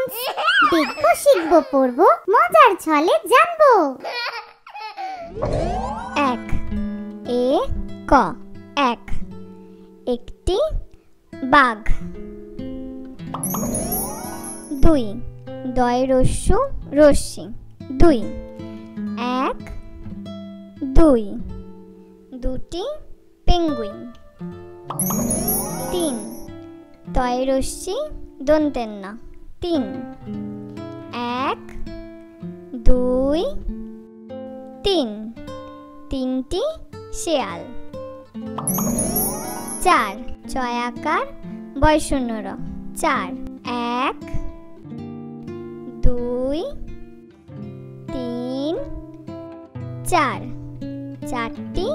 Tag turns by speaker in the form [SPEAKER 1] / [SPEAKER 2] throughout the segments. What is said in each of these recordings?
[SPEAKER 1] Sounds. দেখবো, শিখবো, পড়বো, মজার ছলে জানবো। এক, এ ক, এক, একটি বাঘ। দুই, দয় রস্যু রশ্মি, দুই, এক, দুই, দুটি পেঙ্গুইন। তিন, তয় রশ্মি দন্তের না, তিন, এক, দুই, তিন, তিনটি শেয়াল। চার, চয়াকার বয়শূন্য র, চার, এক, দুই, তিন, চার, চারটি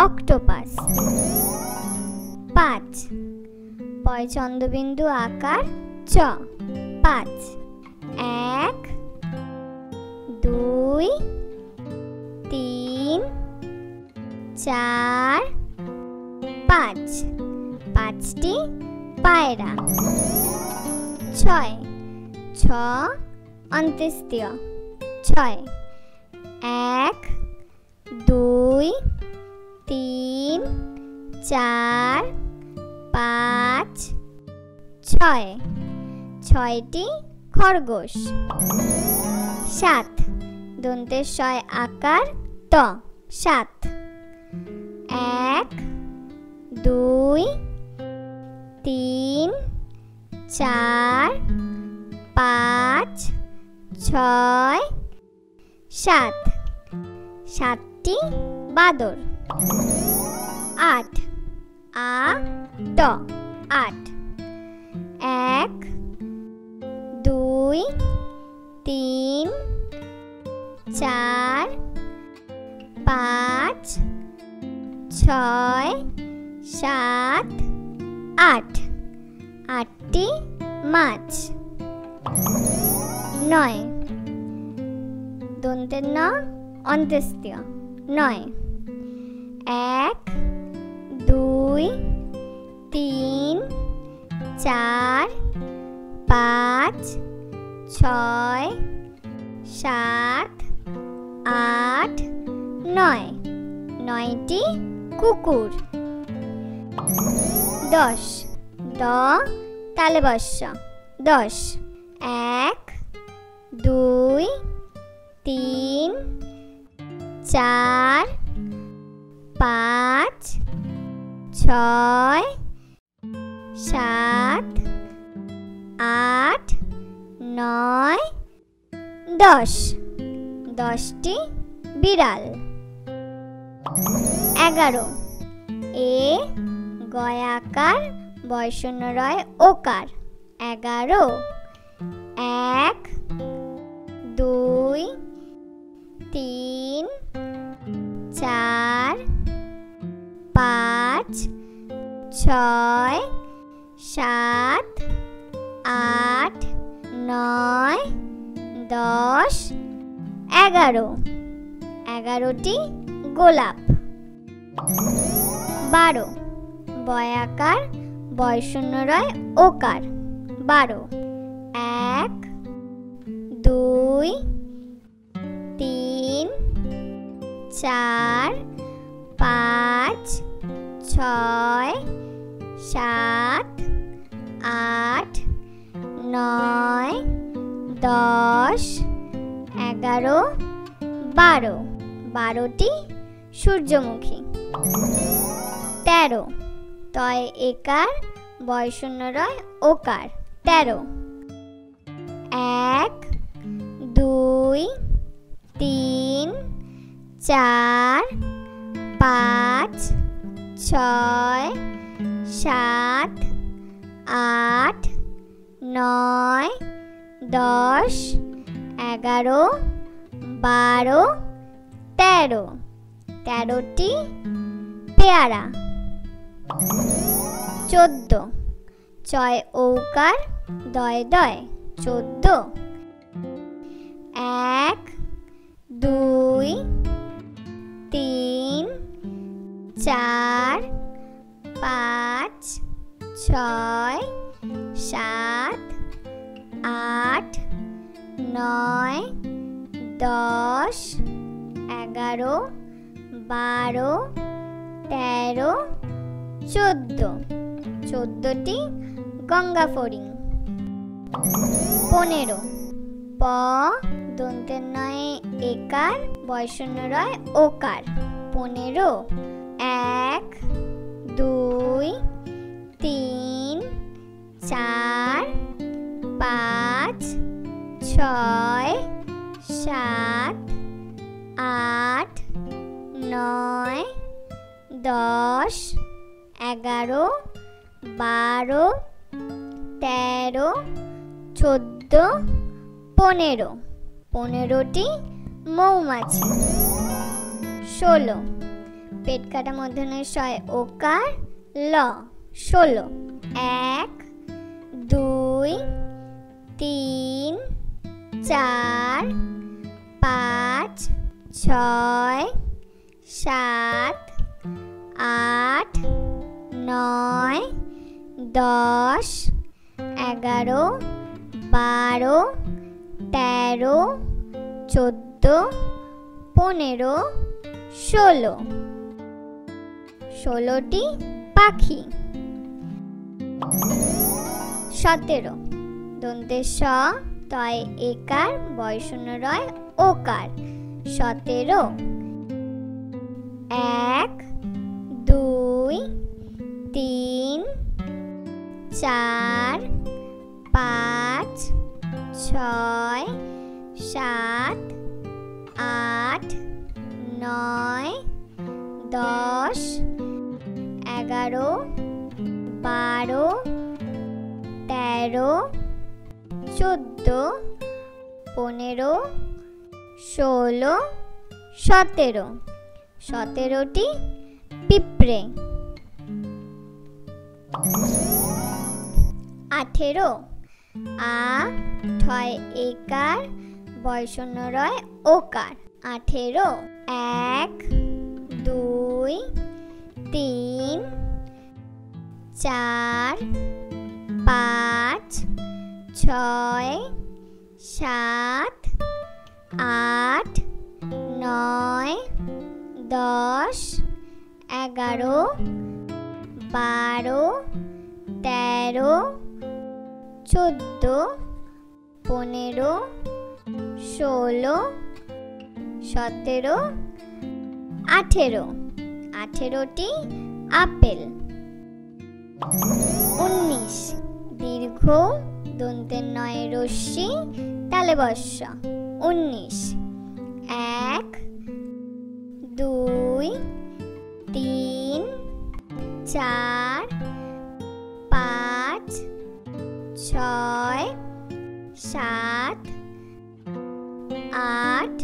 [SPEAKER 1] অক্টোপাস। পাঁচ, পয় চন্দ্রবিন্দু আকার চ, পাঁচ, এক, দুই, তিন, চার, পাঁচ, পাঁচটি পায়রা। ছয়, ছ অন্ত্যেষ্টিয়, ছয়, এক, দুই, তিন, চার, পাঁচ, ছয়, ছয়টি খরগোশ। সাত, দন্তের শয় আকার ত, সাত, এক, দুই, তিন, চার, পাঁচ, ছয়, সাত, সাতটি বাদর। আট, আ ট, আট, এক, দুই, তিন, চার, পাঁচ, ছয়, সাত, আট, আটটি মাছ। নয়, দন্তের ন অন্ত্যেষ্টিয়, নয়, এক, দুই, তিন, চার, পাঁচ, ছয়, সাত, আট, নয়, নয়টি কুকুর। দশ, দ তালে বস্য, দশ, এক, দুই, তিন, চার, পাঁচ, ছয়, সাত, আট, নয়, দশ, দশটি বিড়াল। এগারো, এ গয়াকার বয়শূন্য রয় ওকার, এগারো, এক, দুই, তিন, চার, পাঁচ, ছয়, সাত, আট, নয়, দশ, এগারো, এগারোটি গোলাপ। বারো, বয়াকার বয়শূন্য রয় ওকার, বারো, এক, দুই, তিন, চার, পাঁচ, ছয়, সাত, আট, নয়, দশ, এগারো, বারো, বারোটি সূর্যমুখী। তেরো, তয় একার বয়শূন্য রয় ওকার, তেরো, এক, দুই, তিন, চার, পাঁচ, ছয়, সাত, আট, নয়, দশ, এগারো, বারো, তেরো, তেরোটি পেয়ারা। চোদ্দ, চয় ঔকার দয় দয়, চোদ্দ, এক, দুই, তিন, চার, পাঁচ, ছয়, সাত, আট,
[SPEAKER 2] 8 9 10 11 12 13 14 14টি গঙ্গা ফড়িং। 15 প দন্তের নয় একার বয় শূন্য রয় ওকার। 15 1 2 3 4 5 6 7 8 9 10 11 12 13 14 15 15টি মৌমাছি। 16 পেট কাটা মধ্যনের শয় ওকার ল 16 1 2 3 4 5 6 7 8 9 10 11 12 13 14 15 16 16টি পাখি। 17 দন্তে স তয় একার বয় শূন্য রয় ওকার। 17 1 2 3 4 5 6 7 8 9 10 11 12 13 14 15 16 17 17টি পিঁপড়ে। 18 আ ঠয় একার বয় শূন্য রয় ওকার। 18 1 2 3 4 5 6 7 8 9 10 11 12 13 14 15 16 17 18 18টি আপেল। 19 দীর্ঘ দন্তের নয় রস্যি তালে বস্য 19 1 2 3 4 5 6 7 8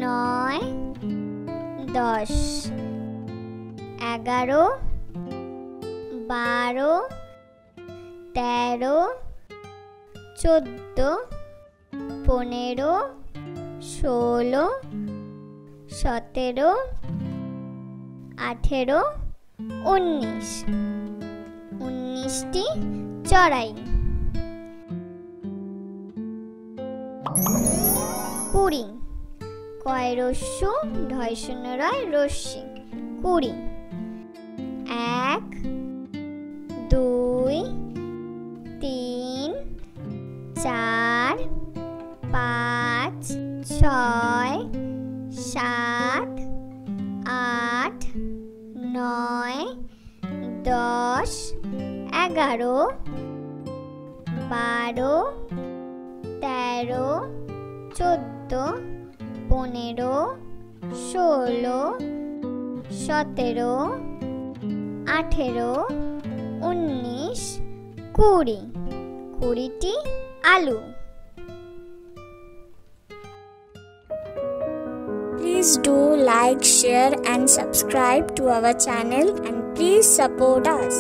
[SPEAKER 2] 9 10 11 12 13 14 15 16 17 18 19 19টি চড়াই। 20 কয় রস্যু ঢয় শূন্য রয় রস্যি 20 1 2 3 4 5 6 7 8 9 10 11 12 13 14 15 16 17 18 19 20 20টি আলু।
[SPEAKER 3] Please do like, share and subscribe to our channel and please support us.